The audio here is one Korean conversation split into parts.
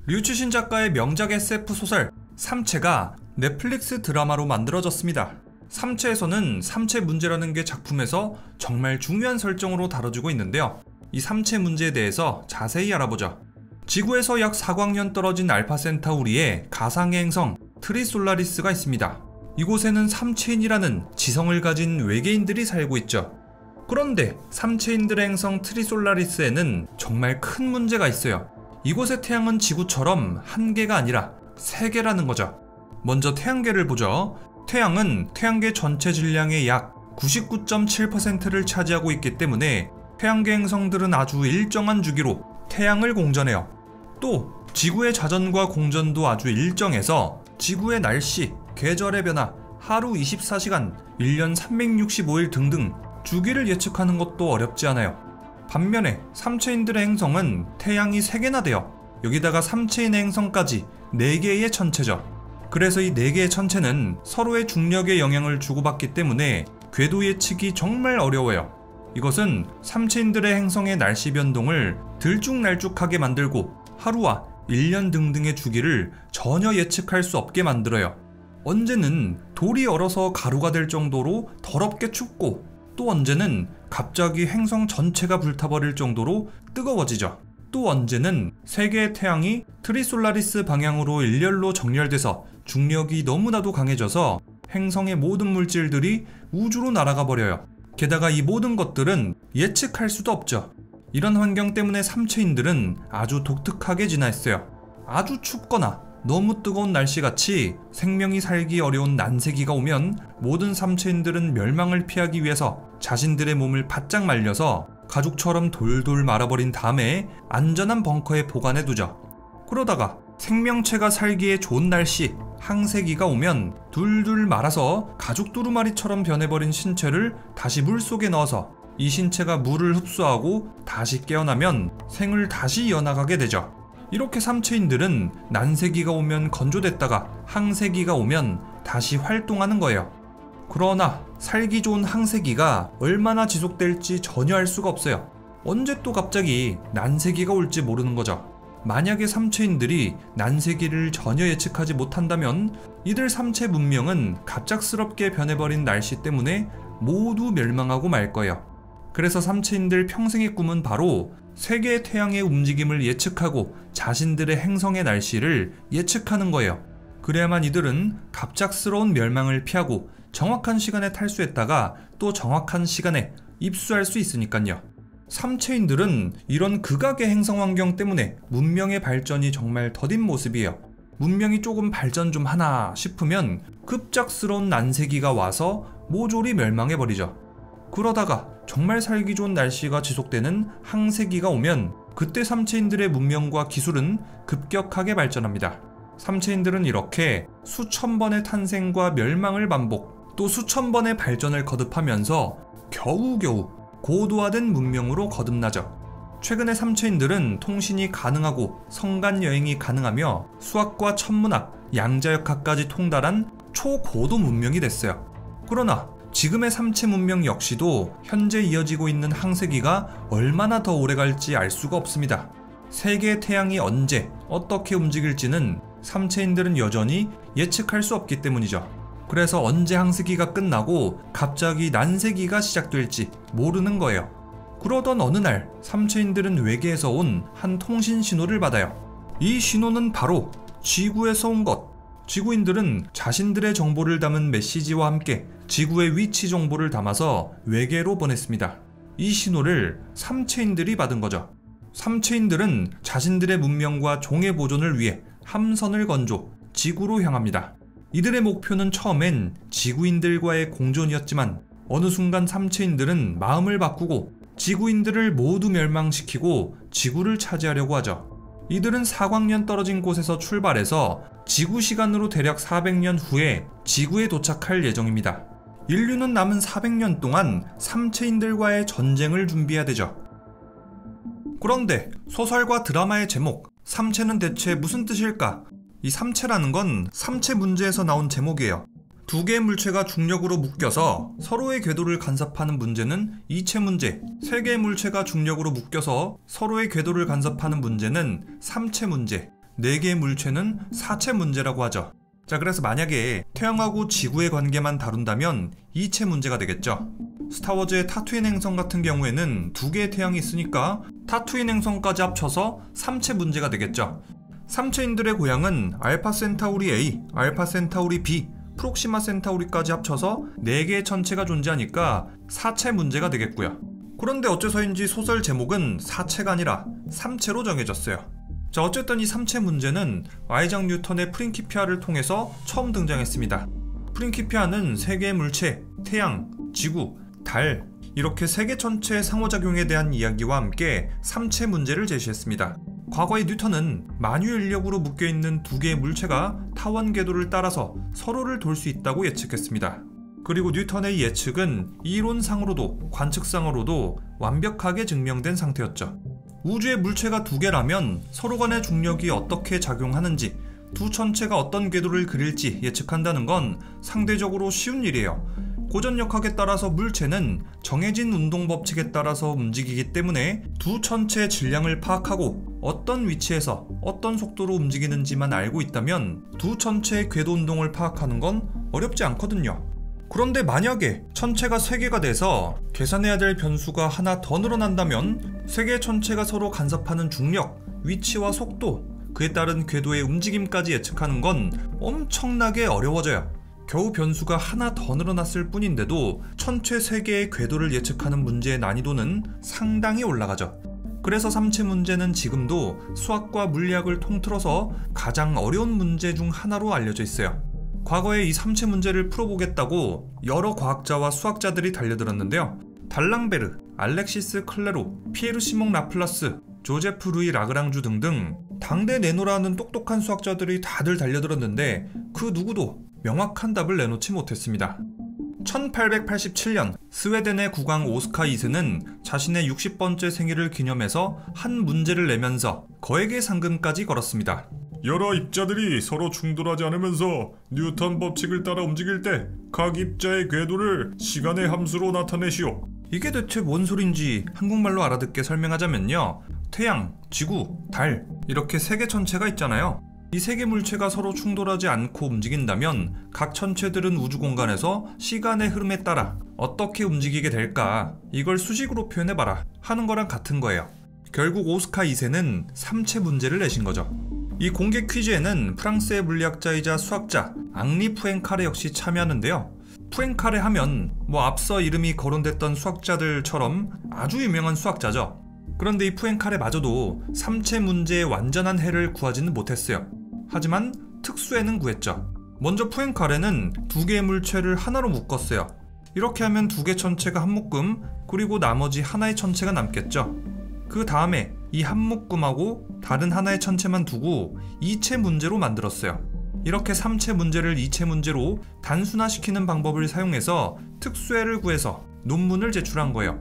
류치신 작가의 명작 SF 소설 삼체가 넷플릭스 드라마로 만들어졌습니다. 삼체에서는 삼체 문제라는 게 작품에서 정말 중요한 설정으로 다뤄지고 있는데요. 이 삼체 문제에 대해서 자세히 알아보죠. 지구에서 약 4광년 떨어진 알파 센타우리의 가상의 행성 트리솔라리스가 있습니다. 이곳에는 삼체인이라는 지성을 가진 외계인들이 살고 있죠. 그런데 삼체인들의 행성 트리솔라리스에는 정말 큰 문제가 있어요. 이곳의 태양은 지구처럼 한 개가 아니라 세 개라는 거죠. 먼저 태양계를 보죠. 태양은 태양계 전체 질량의 약 99.7%를 차지하고 있기 때문에 태양계 행성들은 아주 일정한 주기로 태양을 공전해요. 또 지구의 자전과 공전도 아주 일정해서 지구의 날씨, 계절의 변화, 하루 24시간, 1년 365일 등등 주기를 예측하는 것도 어렵지 않아요. 반면에 삼체인들의 행성은 태양이 3개나 돼요. 여기다가 삼체인의 행성까지 4개의 천체죠. 그래서 이 4개의 천체는 서로의 중력의 영향을 주고받기 때문에 궤도 예측이 정말 어려워요. 이것은 삼체인들의 행성의 날씨 변동을 들쭉날쭉하게 만들고 하루와 1년 등등의 주기를 전혀 예측할 수 없게 만들어요. 언제는 돌이 얼어서 가루가 될 정도로 더럽게 춥고 또 언제는 갑자기 행성 전체가 불타버릴 정도로 뜨거워지죠. 또 언제는 3개의 태양이 트리솔라리스 방향으로 일렬로 정렬돼서 중력이 너무나도 강해져서 행성의 모든 물질들이 우주로 날아가 버려요. 게다가 이 모든 것들은 예측할 수도 없죠. 이런 환경 때문에 삼체인들은 아주 독특하게 진화했어요. 아주 춥거나 너무 뜨거운 날씨같이 생명이 살기 어려운 난세기가 오면 모든 삼체인들은 멸망을 피하기 위해서 자신들의 몸을 바짝 말려서 가죽처럼 돌돌 말아버린 다음에 안전한 벙커에 보관해두죠. 그러다가 생명체가 살기에 좋은 날씨, 항세기가 오면 둘둘 말아서 가죽 두루마리처럼 변해버린 신체를 다시 물속에 넣어서 이 신체가 물을 흡수하고 다시 깨어나면 생을 다시 이어나가게 되죠. 이렇게 삼체인들은 난세기가 오면 건조됐다가 항세기가 오면 다시 활동하는 거예요. 그러나 살기 좋은 항세기가 얼마나 지속될지 전혀 알 수가 없어요. 언제 또 갑자기 난세기가 올지 모르는 거죠. 만약에 삼체인들이 난세기를 전혀 예측하지 못한다면 이들 삼체 문명은 갑작스럽게 변해버린 날씨 때문에 모두 멸망하고 말 거예요. 그래서 삼체인들 평생의 꿈은 바로 3개의 태양의 움직임을 예측하고 자신들의 행성의 날씨를 예측하는 거예요. 그래야만 이들은 갑작스러운 멸망을 피하고 정확한 시간에 탈수했다가 또 정확한 시간에 입수할 수 있으니까요. 삼체인들은 이런 극악의 행성 환경 때문에 문명의 발전이 정말 더딘 모습이에요. 문명이 조금 발전 좀 하나 싶으면 급작스러운 난세기가 와서 모조리 멸망해버리죠. 그러다가 정말 살기 좋은 날씨가 지속되는 항세기가 오면 그때 삼체인들의 문명과 기술은 급격하게 발전합니다. 삼체인들은 이렇게 수천 번의 탄생과 멸망을 반복, 또 수천 번의 발전을 거듭하면서 겨우겨우 고도화된 문명으로 거듭나죠. 최근에 삼체인들은 통신이 가능하고 성간 여행이 가능하며 수학과 천문학, 양자역학까지 통달한 초고도 문명이 됐어요. 그러나 지금의 삼체 문명 역시도 현재 이어지고 있는 항세기가 얼마나 더 오래 갈지 알 수가 없습니다. 3개의 태양이 언제 어떻게 움직일지는 삼체인들은 여전히 예측할 수 없기 때문이죠. 그래서 언제 항세기가 끝나고 갑자기 난세기가 시작될지 모르는 거예요. 그러던 어느 날 삼체인들은 외계에서 온 한 통신 신호를 받아요. 이 신호는 바로 지구에서 온 것. 지구인들은 자신들의 정보를 담은 메시지와 함께 지구의 위치 정보를 담아서 외계로 보냈습니다. 이 신호를 삼체인들이 받은 거죠. 삼체인들은 자신들의 문명과 종의 보존을 위해 함선을 건조 지구로 향합니다. 이들의 목표는 처음엔 지구인들과의 공존이었지만 어느 순간 삼체인들은 마음을 바꾸고 지구인들을 모두 멸망시키고 지구를 차지하려고 하죠. 이들은 4광년 떨어진 곳에서 출발해서 지구 시간으로 대략 400년 후에 지구에 도착할 예정입니다. 인류는 남은 400년 동안 삼체인들과의 전쟁을 준비해야 되죠. 그런데 소설과 드라마의 제목, 삼체는 대체 무슨 뜻일까? 이 삼체라는 건 삼체 문제에서 나온 제목이에요. 두 개의 물체가 중력으로 묶여서 서로의 궤도를 간섭하는 문제는 이체 문제, 세 개의 물체가 중력으로 묶여서 서로의 궤도를 간섭하는 문제는 삼체 문제, 4개의 물체는 사체 문제라고 하죠. 자, 그래서 만약에 태양하고 지구의 관계만 다룬다면 이체 문제가 되겠죠. 스타워즈의 타투인 행성 같은 경우에는 2개의 태양이 있으니까 타투인 행성까지 합쳐서 3체 문제가 되겠죠. 3체인들의 고향은 알파 센타우리 A, 알파 센타우리 B, 프록시마 센타우리까지 합쳐서 4개의 천체가 존재하니까 4체 문제가 되겠고요. 그런데 어째서인지 소설 제목은 4체가 아니라 3체로 정해졌어요. 자, 어쨌든 이 3체 문제는 아이작 뉴턴의 프린키피아를 통해서 처음 등장했습니다. 프린키피아는 3개의 물체, 태양, 지구, 달 이렇게 3개 천체의 상호작용에 대한 이야기와 함께 3체 문제를 제시했습니다. 과거의 뉴턴은 만유 인력으로 묶여있는 2개의 물체가 타원 궤도를 따라서 서로를 돌 수 있다고 예측했습니다. 그리고 뉴턴의 예측은 이론상으로도 관측상으로도 완벽하게 증명된 상태였죠. 우주의 물체가 2개라면 서로 간의 중력이 어떻게 작용하는지, 두 천체가 어떤 궤도를 그릴지 예측한다는 건 상대적으로 쉬운 일이에요. 고전력학에 따라서 물체는 정해진 운동 법칙에 따라서 움직이기 때문에 두 천체의 질량을 파악하고 어떤 위치에서 어떤 속도로 움직이는지만 알고 있다면 두 천체의 궤도 운동을 파악하는 건 어렵지 않거든요. 그런데 만약에 천체가 3개가 돼서 계산해야 될 변수가 하나 더 늘어난다면 3개의 천체가 서로 간섭하는 중력, 위치와 속도, 그에 따른 궤도의 움직임까지 예측하는 건 엄청나게 어려워져요. 겨우 변수가 하나 더 늘어났을 뿐인데도 천체 3개의 궤도를 예측하는 문제의 난이도는 상당히 올라가죠. 그래서 3체 문제는 지금도 수학과 물리학을 통틀어서 가장 어려운 문제 중 하나로 알려져 있어요. 과거에 이 3체 문제를 풀어보겠다고 여러 과학자와 수학자들이 달려들었는데요. 달랑베르, 알렉시스 클레로, 피에르 시몽 라플라스, 조제프 루이 라그랑주 등등 당대 내노라는 똑똑한 수학자들이 다들 달려들었는데 그 누구도 명확한 답을 내놓지 못했습니다. 1887년 스웨덴의 국왕 오스카 2세는 자신의 60번째 생일을 기념해서 한 문제를 내면서 거액의 상금까지 걸었습니다. 여러 입자들이 서로 충돌하지 않으면서 뉴턴 법칙을 따라 움직일 때 각 입자의 궤도를 시간의 함수로 나타내시오. 이게 대체 뭔 소린지 한국말로 알아듣게 설명하자면요. 태양, 지구, 달 이렇게 3개 천체가 있잖아요. 이 3개 물체가 서로 충돌하지 않고 움직인다면 각 천체들은 우주 공간에서 시간의 흐름에 따라 어떻게 움직이게 될까 이걸 수식으로 표현해봐라 하는 거랑 같은 거예요. 결국 오스카 2세는 3체 문제를 내신 거죠. 이 공개 퀴즈에는 프랑스의 물리학자이자 수학자 앙리 푸엥카레 역시 참여하는데요. 푸엥카레 하면 앞서 이름이 거론됐던 수학자들처럼 아주 유명한 수학자죠. 그런데 이 푸엥카레마저도 3체 문제의 완전한 해를 구하지는 못했어요. 하지만 특수해는 구했죠. 먼저 푸엥카레는 2개의 물체를 하나로 묶었어요. 이렇게 하면 2개 천체가 한 묶음, 그리고 나머지 하나의 천체가 남겠죠. 그 다음에 이 한 묶음하고 다른 하나의 천체만 두고 2체 문제로 만들었어요. 이렇게 3체 문제를 2체 문제로 단순화시키는 방법을 사용해서 특수해를 구해서 논문을 제출한 거예요.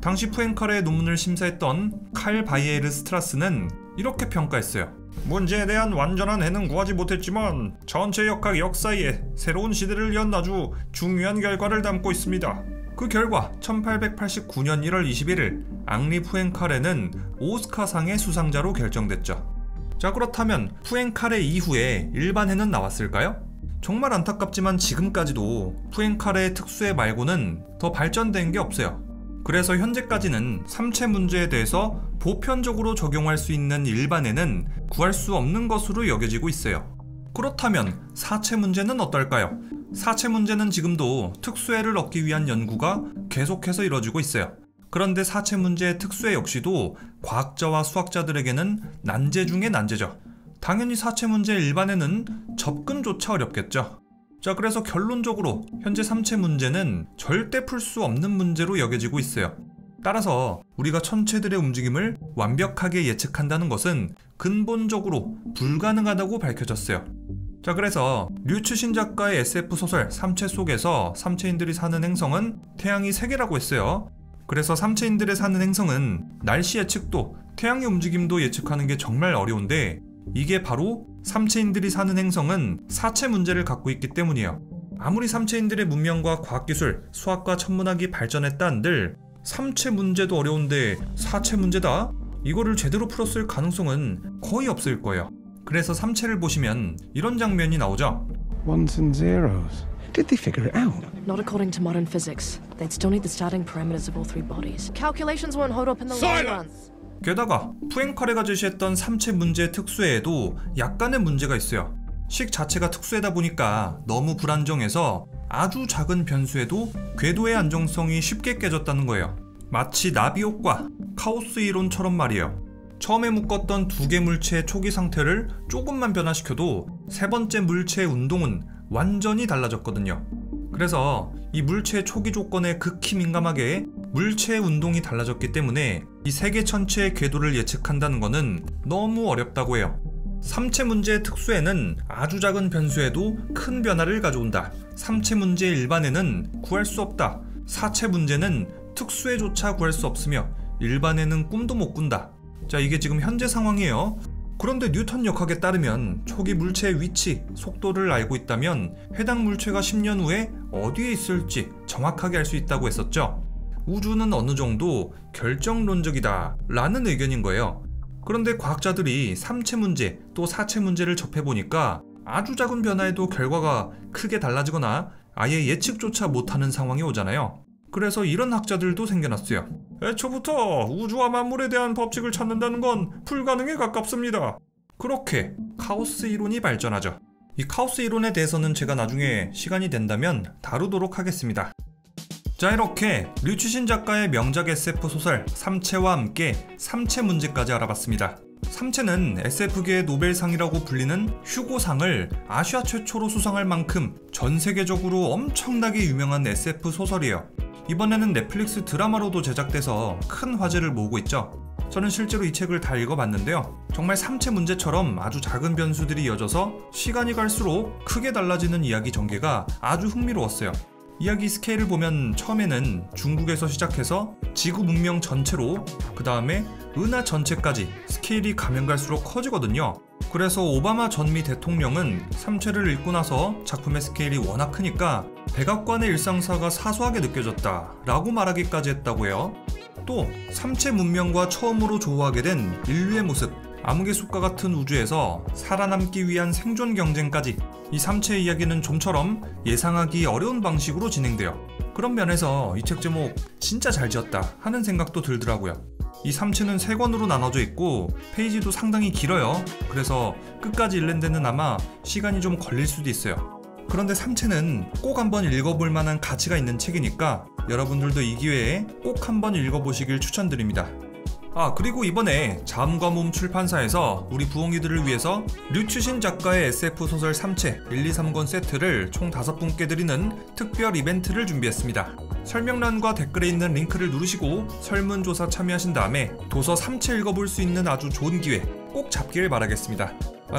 당시 푸엥카레의 논문을 심사했던 칼 바이에르 스트라스는 이렇게 평가했어요. 문제에 대한 완전한 해는 구하지 못했지만 전체역학 역사에 새로운 시대를 연 아주 중요한 결과를 담고 있습니다. 그 결과 1889년 1월 21일 앙리 푸엥카레는 오스카상의 수상자로 결정됐죠. 자, 그렇다면 푸엥카레 이후에 일반해는 나왔을까요? 정말 안타깝지만 지금까지도 푸엥카레의 특수해 말고는 더 발전된 게 없어요. 그래서 현재까지는 3체 문제에 대해서 보편적으로 적용할 수 있는 일반해는 구할 수 없는 것으로 여겨지고 있어요. 그렇다면 4체 문제는 어떨까요? 4체 문제는 지금도 특수해를 얻기 위한 연구가 계속해서 이뤄지고 있어요. 그런데 4체 문제의 특수해 역시도 과학자와 수학자들에게는 난제 중의 난제죠. 당연히 4체 문제의 일반해는 접근조차 어렵겠죠. 자, 그래서 결론적으로 현재 3체 문제는 절대 풀 수 없는 문제로 여겨지고 있어요. 따라서 우리가 천체들의 움직임을 완벽하게 예측한다는 것은 근본적으로 불가능하다고 밝혀졌어요. 자, 그래서 류츠신 작가의 SF 소설 3체 속에서 3체인들이 사는 행성은 태양이 3개라고 했어요. 그래서 3체인들의 사는 행성은 날씨 예측도 태양의 움직임도 예측하는 게 정말 어려운데 이게 바로 3체인들이 사는 행성은 4체 문제를 갖고 있기 때문이에요. 아무리 3체인들의 문명과 과학기술, 수학과 천문학이 발전했다 한들 3체 문제도 어려운데 4체 문제다? 이거를 제대로 풀었을 가능성은 거의 없을 거예요. 그래서 3채를 보시면 이런 장면이 나오죠. Ones and zeros. Did they figure it out? Not according to modern physics. They'd still need the starting parameters of all three bodies. Calculations won't hold up in the long run. 게다가 푸앵카레가 제시했던 3채 문제의 특수에도 약간의 문제가 있어요. 식 자체가 특수하다 보니까 너무 불안정해서 아주 작은 변수에도 궤도의 안정성이 쉽게 깨졌다는 거예요. 마치 나비 효과, 카오스 이론처럼 말이에요. 처음에 묶었던 두 개 물체의 초기 상태를 조금만 변화시켜도 세 번째 물체의 운동은 완전히 달라졌거든요. 그래서 이 물체의 초기 조건에 극히 민감하게 물체의 운동이 달라졌기 때문에 이 세계 전체의 궤도를 예측한다는 것은 너무 어렵다고 해요. 3채 문제의 특수에는 아주 작은 변수에도 큰 변화를 가져온다. 3채 문제의 일반에는 구할 수 없다. 4채 문제는 특수에조차 구할 수 없으며 일반에는 꿈도 못 꾼다. 자, 이게 지금 현재 상황이에요. 그런데 뉴턴 역학에 따르면 초기 물체의 위치, 속도를 알고 있다면 해당 물체가 10년 후에 어디에 있을지 정확하게 알 수 있다고 했었죠. 우주는 어느 정도 결정론적이다 라는 의견인 거예요. 그런데 과학자들이 3채 문제 또 4채 문제를 접해보니까 아주 작은 변화에도 결과가 크게 달라지거나 아예 예측조차 못하는 상황이 오잖아요. 그래서 이런 학자들도 생겨났어요. 애초부터 우주와 만물에 대한 법칙을 찾는다는 건 불가능에 가깝습니다. 그렇게 카오스 이론이 발전하죠. 이 카오스 이론에 대해서는 제가 나중에 시간이 된다면 다루도록 하겠습니다. 자, 이렇게 류치신 작가의 명작 SF 소설 3채와 함께 3채 문제까지 알아봤습니다. 3채는 SF계의 노벨상이라고 불리는 휴고상을 아시아 최초로 수상할 만큼 전 세계적으로 엄청나게 유명한 SF 소설이에요. 이번에는 넷플릭스 드라마로도 제작돼서 큰 화제를 모으고 있죠. 저는 실제로 이 책을 다 읽어봤는데요. 정말 3채 문제처럼 아주 작은 변수들이 이어져서 시간이 갈수록 크게 달라지는 이야기 전개가 아주 흥미로웠어요. 이야기 스케일을 보면 처음에는 중국에서 시작해서 지구 문명 전체로, 그 다음에 은하 전체까지 스케일이 가면 갈수록 커지거든요. 그래서 오바마 전미 대통령은 3채를 읽고 나서 작품의 스케일이 워낙 크니까 백악관의 일상사가 사소하게 느껴졌다 라고 말하기까지 했다고 해요. 또 3채 문명과 처음으로 조우하게 된 인류의 모습, 암흑의 숲과 같은 우주에서 살아남기 위한 생존 경쟁까지, 이 3채 이야기는 좀처럼 예상하기 어려운 방식으로 진행돼요. 그런 면에서 이 책 제목 진짜 잘 지었다 하는 생각도 들더라고요. 이 3채는 3권으로 나눠져 있고 페이지도 상당히 길어요. 그래서 끝까지 읽는 데는 아마 시간이 좀 걸릴 수도 있어요. 그런데 3채는 꼭 한번 읽어볼 만한 가치가 있는 책이니까 여러분들도 이 기회에 꼭 한번 읽어보시길 추천드립니다. 그리고 이번에 자음과 모음 출판사에서 우리 부엉이들을 위해서 류치신 작가의 SF 소설 3채 1, 2, 3권 세트를 총 5분께 드리는 특별 이벤트를 준비했습니다. 설명란과 댓글에 있는 링크를 누르시고 설문조사 참여하신 다음에 도서 3채 읽어볼 수 있는 아주 좋은 기회 꼭 잡기를 바라겠습니다.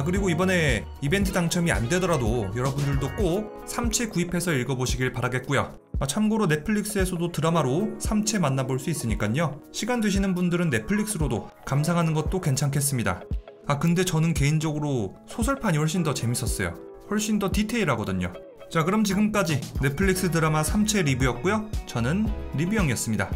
그리고 이번에 이벤트 당첨이 안 되더라도 여러분들도 꼭 3채 구입해서 읽어보시길 바라겠고요. 참고로 넷플릭스에서도 드라마로 3채 만나볼 수 있으니까요. 시간 되시는 분들은 넷플릭스로도 감상하는 것도 괜찮겠습니다. 근데 저는 개인적으로 소설판이 훨씬 더 재밌었어요. 훨씬 더 디테일하거든요. 자, 그럼 지금까지 넷플릭스 드라마 3채 리뷰였고요. 저는 리뷰형이었습니다.